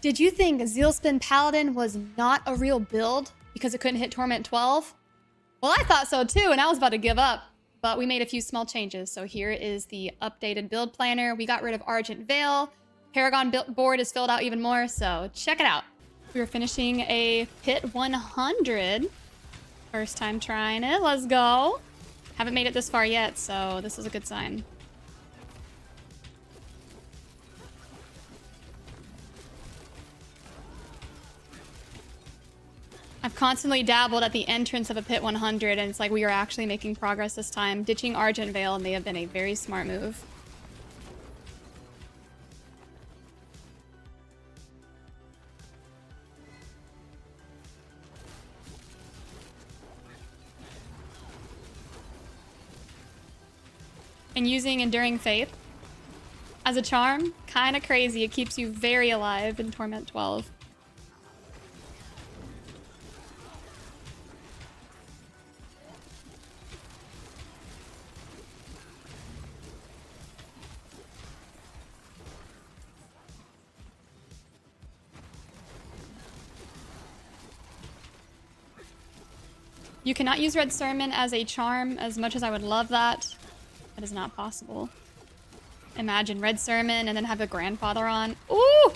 Did you think Zealspin Paladin was not a real build because it couldn't hit Torment 12? Well, I thought so too, and I was about to give up. But we made a few small changes. So here is the updated build planner. We got rid of Argent Veil. Paragon board is filled out even more, so check it out. We were finishing a Pit 100. First time trying it. Let's go. Haven't made it this far yet, so this is a good sign. I've constantly dabbled at the entrance of a Pit 100, and it's like we are actually making progress this time. Ditching Argent Veil may have been a very smart move. And using Enduring Faith as a charm, kind of crazy. It keeps you very alive in Torment 12. You cannot use Red Sermon as a charm as much as I would love that. That is not possible. Imagine Red Sermon and then have a grandfather on. Ooh!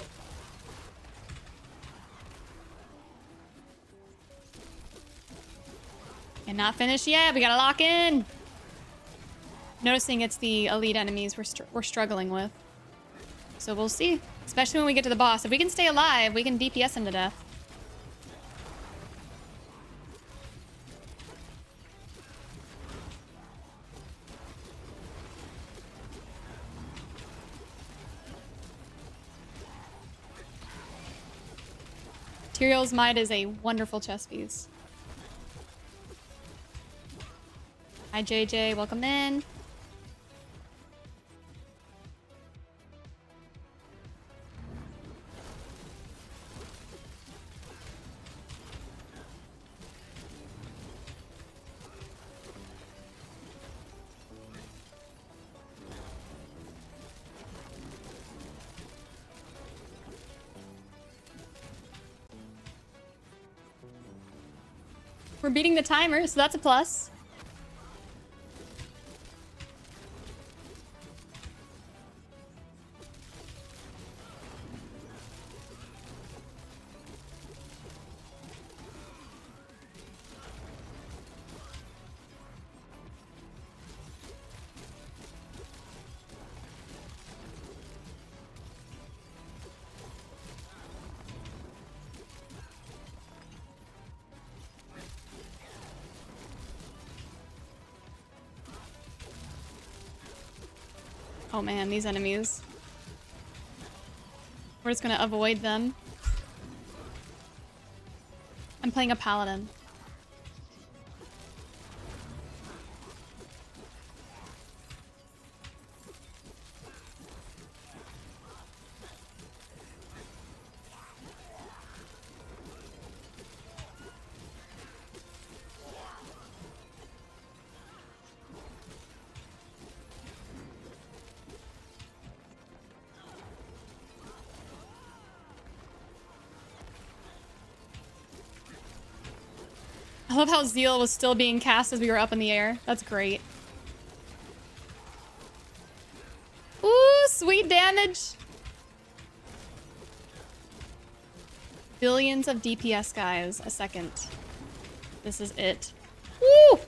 And not finished yet. We gotta lock in. Noticing it's the elite enemies we're struggling with. So we'll see. Especially when we get to the boss. If we can stay alive, we can DPS him to death. Tyrion's Might is a wonderful chess piece. Hi JJ, welcome in. We're beating the timer, so that's a plus. Oh man, these enemies. We're just gonna avoid them. I'm playing a Paladin. I love how Zeal was still being cast as we were up in the air. That's great. Ooh, sweet damage. Billions of DPS, guys, a second. This is it. Woo!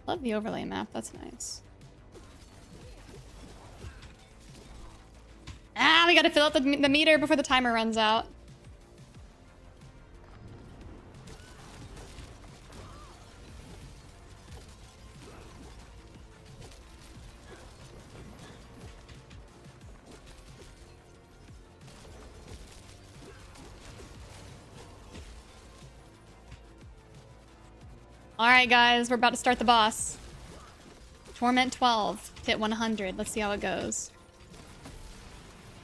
Love the overlay map, that's nice. Ah, we gotta fill out the meter before the timer runs out. Alright guys, we're about to start the boss. Torment 12, Pit 100. Let's see how it goes.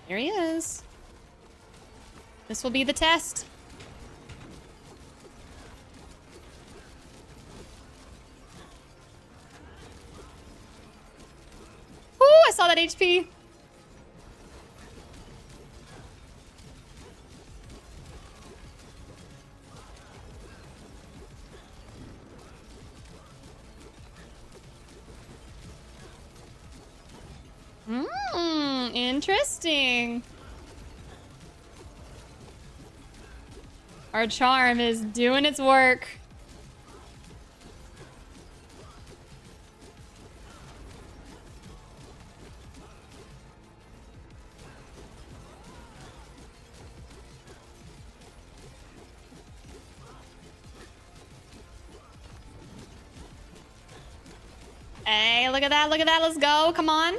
There he is. This will be the test. saw that HP. Interesting. Our charm is doing its work. Hey, look at that, look at that. Let's go. Come on.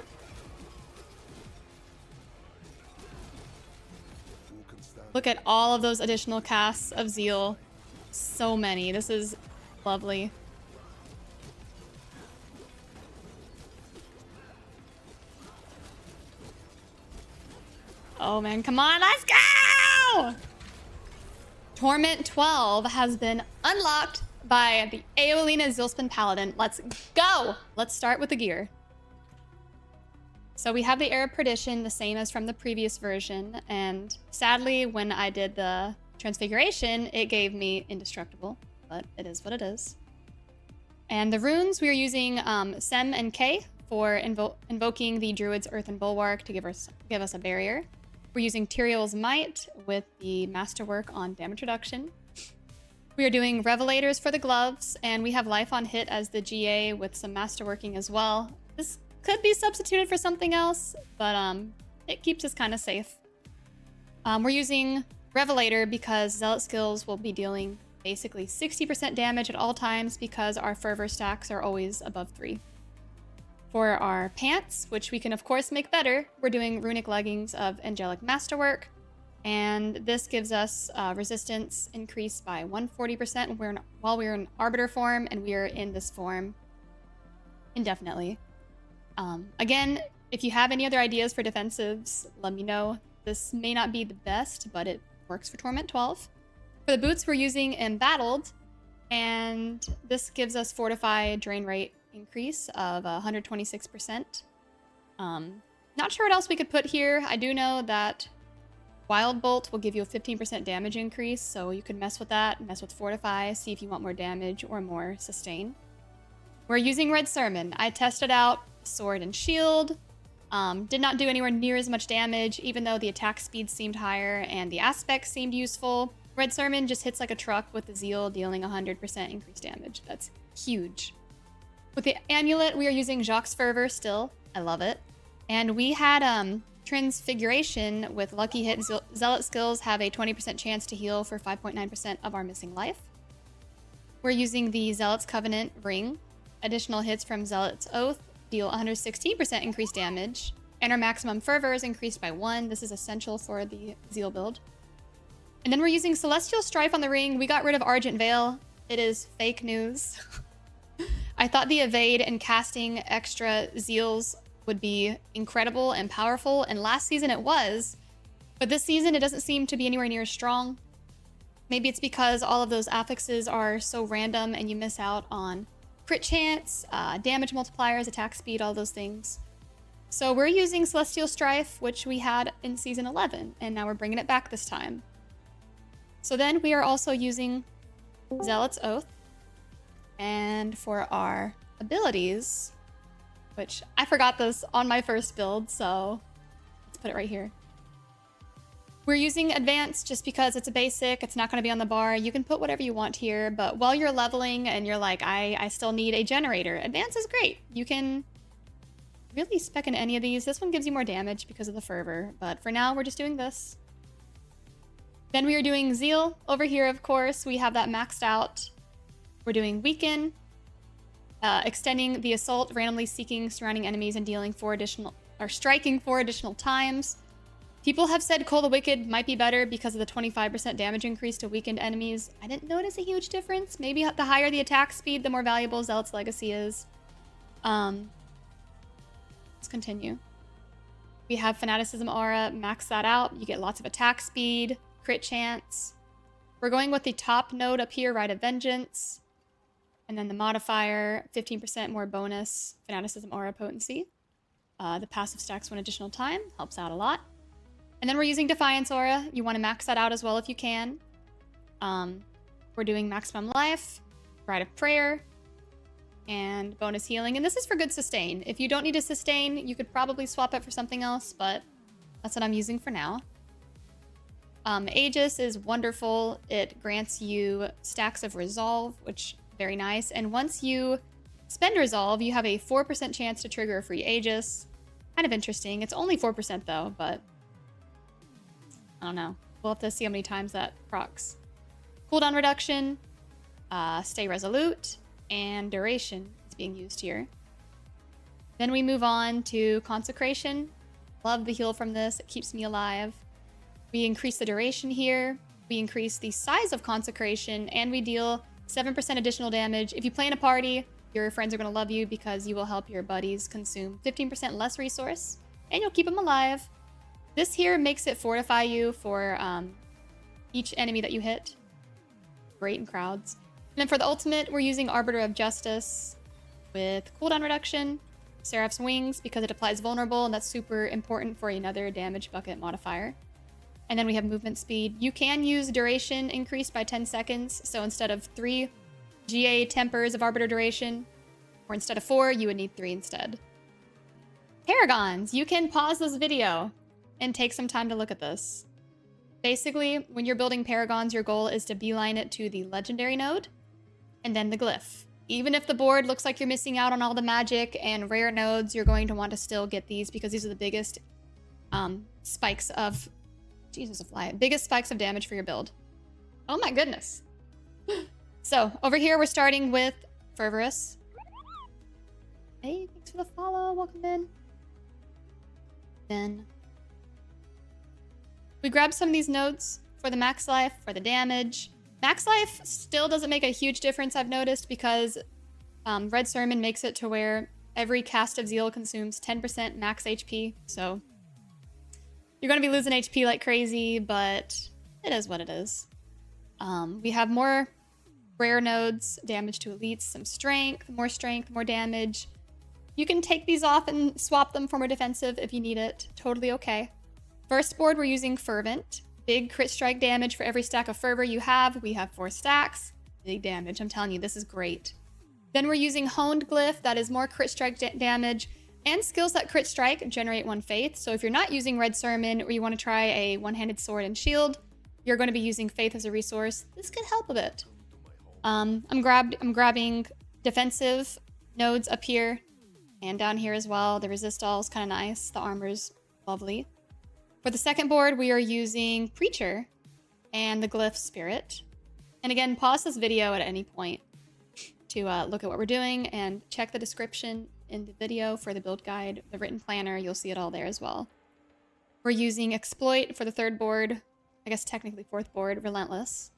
Look at all of those additional casts of Zeal. So many. This is lovely. Oh man, come on, let's go! Torment 12 has been unlocked by the AoElena Zealspin Paladin. Let's go! Let's start with the gear. So we have the Air of Perdition, the same as from the previous version, and sadly, when I did the transfiguration, it gave me Indestructible, but it is what it is. And the runes, we are using Sem and K for invoking the Druid's Earthen Bulwark to give us a barrier. We're using Tyrael's Might with the Masterwork on damage reduction. We are doing Revelators for the gloves, and we have Life on Hit as the GA with some Masterworking as well. This could be substituted for something else, but it keeps us kind of safe. We're using Revelator because Zealot skills will be dealing basically 60% damage at all times because our fervor stacks are always above 3. For our pants, which we can of course make better, we're doing Runic Leggings of Angelic Masterwork, and this gives us resistance increase by 140% while we're in Arbiter form, and we are in this form indefinitely. Again, if you have any other ideas for defensives, let me know. This may not be the best, but it works for Torment 12. For the boots, we're using Embattled, and this gives us Fortify Drain Rate increase of 126%. Not sure what else we could put here. I do know that Wild Bolt will give you a 15% damage increase, so you could mess with that, mess with Fortify, see if you want more damage or more sustain. We're using Red Sermon. I tested out Sword and Shield. Did not do anywhere near as much damage, even though the attack speed seemed higher and the aspects seemed useful. Red Sermon just hits like a truck with the Zeal, dealing 100% increased damage. That's huge. With the Amulet, we are using Jacques' Fervor still. I love it. And we had Transfiguration with Lucky Hit. Zealot skills have a 20% chance to heal for 5.9% of our missing life. We're using the Zealot's Covenant Ring. Additional hits from Zealot's Oath deal 116% increased damage, and our maximum fervor is increased by 1. This is essential for the Zeal build. And then we're using Celestial Strife on the ring. We got rid of Argent Veil. It is fake news. I thought the evade and casting extra Zeals would be incredible and powerful, and last season it was, but this season it doesn't seem to be anywhere near as strong. Maybe it's because all of those affixes are so random and you miss out on crit chance, damage multipliers, attack speed, all those things. So we're using Celestial Strife, which we had in Season 11, and now we're bringing it back this time. So then we are also using Zealot's Oath. And for our abilities, which I forgot this on my first build, so let's put it right here. We're using Advanced just because it's a basic. It's not going to be on the bar. You can put whatever you want here, but while you're leveling and you're like, I still need a generator, Advanced is great. You can really spec in any of these. This one gives you more damage because of the fervor, but for now, we're just doing this. Then we are doing Zeal. Over here, of course, we have that maxed out. We're doing Weaken, extending the assault, randomly seeking surrounding enemies and dealing 4 additional, or striking 4 additional times. People have said Call the Wicked might be better because of the 25% damage increase to weakened enemies. I didn't notice a huge difference. Maybe the higher the attack speed, the more valuable Zealot's Legacy is. Let's continue. We have Fanaticism Aura, max that out. You get lots of attack speed, crit chance. We're going with the top node up here, Rite of Vengeance. And then the modifier, 15% more bonus, Fanaticism Aura potency. The passive stacks 1 additional time, helps out a lot. And then we're using Defiance Aura. You want to max that out as well if you can. We're doing maximum life, Rite of Prayer, and bonus healing. And this is for good sustain. If you don't need to sustain, you could probably swap it for something else, but that's what I'm using for now. Aegis is wonderful. It grants you stacks of Resolve, which very nice. And once you spend Resolve, you have a 4% chance to trigger a free Aegis. Kind of interesting. It's only 4% though, but I don't know. We'll have to see how many times that procs. Cooldown reduction, stay resolute, and duration is being used here. Then we move on to Consecration. Love the heal from this. It keeps me alive. We increase the duration here. We increase the size of Consecration, and we deal 7% additional damage. If you play in a party, your friends are going to love you because you will help your buddies consume 15% less resource, and you'll keep them alive. This here makes it fortify you for each enemy that you hit. Great in crowds. And then for the ultimate, we're using Arbiter of Justice with cooldown reduction, Seraph's Wings because it applies vulnerable, and that's super important for another damage bucket modifier. And then we have movement speed. You can use duration increased by 10 seconds. So instead of 3 GA tempers of Arbiter duration, or instead of 4, you would need 3 instead. Paragons. You can pause this video and take some time to look at this. Basically, when you're building Paragons, your goal is to beeline it to the Legendary node and then the glyph. Even if the board looks like you're missing out on all the magic and rare nodes, you're going to want to still get these because these are the biggest spikes of... Jesus, a fly. Biggest spikes of damage for your build. Oh my goodness. So, over here we're starting with Fervorous. Hey, thanks for the follow. Welcome in. Then we grab some of these nodes for the max life, for the damage. Max life still doesn't make a huge difference, I've noticed, because Red Sermon makes it to where every cast of Zeal consumes 10% max HP. So you're going to be losing HP like crazy, but it is what it is. We have more rare nodes, damage to elites, some strength, more damage. You can take these off and swap them for more defensive if you need it. Totally okay. First board, we're using Fervent. Big crit strike damage for every stack of Fervor you have. We have 4 stacks. Big damage. I'm telling you, this is great. Then we're using Honed Glyph. That is more crit strike damage. And skills that crit strike generate 1 Faith. So if you're not using Red Sermon or you want to try a one-handed sword and shield, you're going to be using Faith as a resource. This could help a bit. I'm grabbing defensive nodes up here and down here as well. The resist all is kind of nice. The armor's lovely. For the second board, we are using Preacher and the Glyph Spirit. And again, pause this video at any point to look at what we're doing and check the description in the video for the build guide, the written planner. You'll see it all there as well. We're using Exploit for the third board. I guess technically fourth board, Relentless.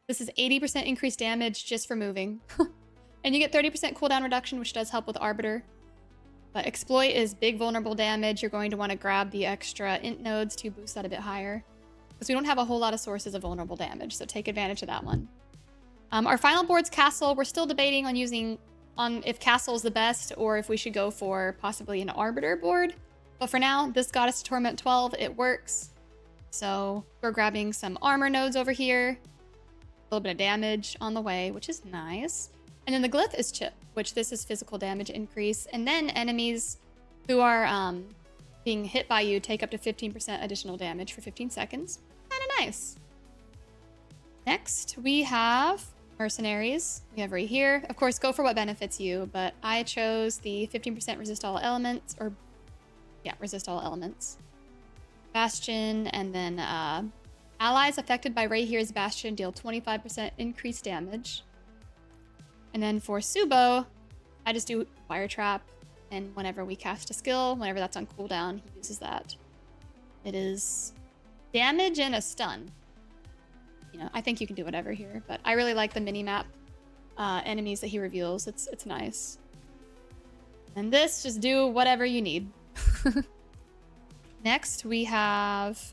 This is 80% increased damage just for moving. And you get 30% cooldown reduction, which does help with Arbiter. But Exploit is big vulnerable damage. You're going to want to grab the extra int nodes to boost that a bit higher, because we don't have a whole lot of sources of vulnerable damage, so take advantage of that one. Our final board's Castle. We're still debating on if Castle is the best or if we should go for possibly an Arbiter board. But for now, this got us to Torment 12. It works. So we're grabbing some armor nodes over here. A little bit of damage on the way, which is nice. And then the Glyph is Chip, which this is physical damage increase. And then enemies who are being hit by you take up to 15% additional damage for 15 seconds. Kind of nice. Next, we have Mercenaries. We have right here. Of course, go for what benefits you, but I chose the 15% resist all elements, or yeah, resist all elements. Bastion, and then allies affected by right here's Bastion deal 25% increased damage. And then for Subo, I just do Fire Trap, and whenever we cast a skill, whenever that's on cooldown, he uses that. It is damage and a stun. You know, I think you can do whatever here, but I really like the mini-map enemies that he reveals. It's nice. And this, just do whatever you need. Next, we have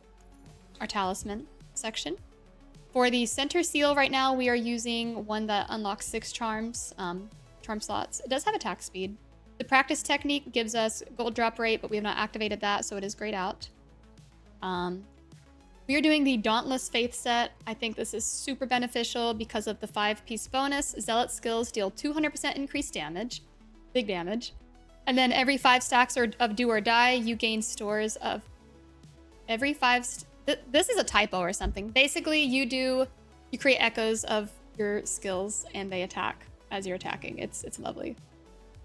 our Talisman section. For the center seal right now, we are using one that unlocks 6 charms, charm slots. It does have attack speed, The practice technique gives us gold drop rate, but we have not activated that, so it is grayed out. We are doing the Dauntless Faith set. I think this is super beneficial because of the 5-piece bonus. Zealot skills deal 200% increased damage. Big damage. And then every 5 stacks of do or die, you gain stores of every 5... this is a typo or something. Basically, you create echoes of your skills and they attack as you're attacking. It's lovely.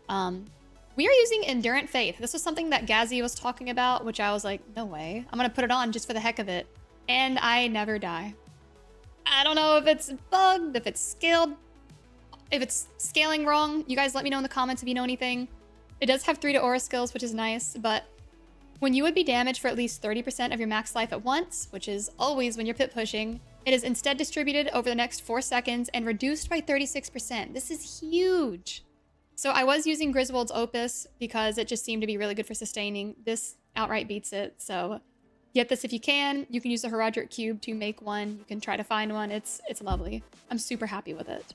We are using Endurant Faith. This was something that Gazzy was talking about, which I was like, no way. I'm going to put it on just for the heck of it. And I never die. I don't know if it's bugged, if it's scaled, if it's scaling wrong. You guys let me know in the comments if you know anything. It does have 3 to aura skills, which is nice, but when you would be damaged for at least 30% of your max life at once, which is always when you're pit pushing, it is instead distributed over the next 4 seconds and reduced by 36%. This is huge. So I was using Griswold's Opus because it just seemed to be really good for sustaining. This outright beats it, so get this if you can. You can use the Herodric Cube to make one. You can try to find one. It's lovely. I'm super happy with it.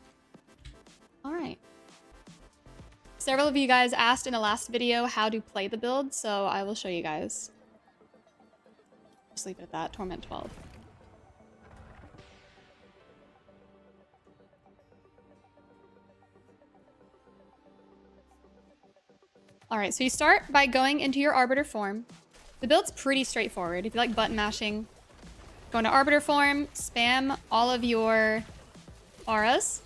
All right. Several of you guys asked in the last video how to play the build, so I will show you guys. Just leave it at that. Torment 12. All right, so you start by going into your Arbiter form. The build's pretty straightforward. If you like button mashing, go into Arbiter form, spam all of your auras,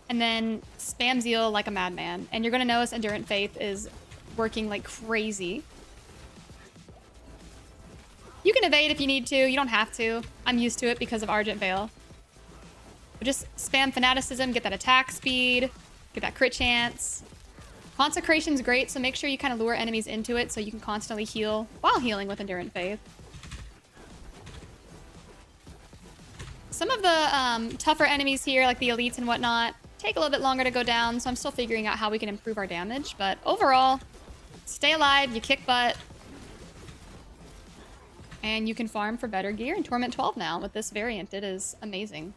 and then spam Zeal like a madman. And you're going to notice Endurant Faith is working like crazy. You can evade if you need to. You don't have to. I'm used to it because of Argent Veil. But just spam Fanaticism, get that attack speed, get that crit chance. Consecration's great, so make sure you kind of lure enemies into it so you can constantly heal while healing with Endurant Faith. Some of the tougher enemies here, like the elites and whatnot, take a little bit longer to go down, so I'm still figuring out how we can improve our damage. But overall, stay alive, you kick butt, and you can farm for better gear in Torment 12 now. With this variant, it is amazing.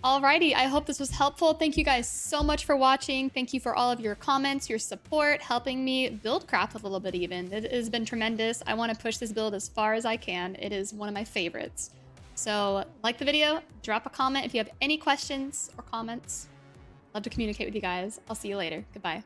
Alrighty, I hope this was helpful. Thank you guys so much for watching. Thank you for all of your comments, your support, helping me build craft a little bit even. It has been tremendous. I want to push this build as far as I can. It is one of my favorites. So like the video, drop a comment if you have any questions or comments. Love to communicate with you guys. I'll see you later. Goodbye.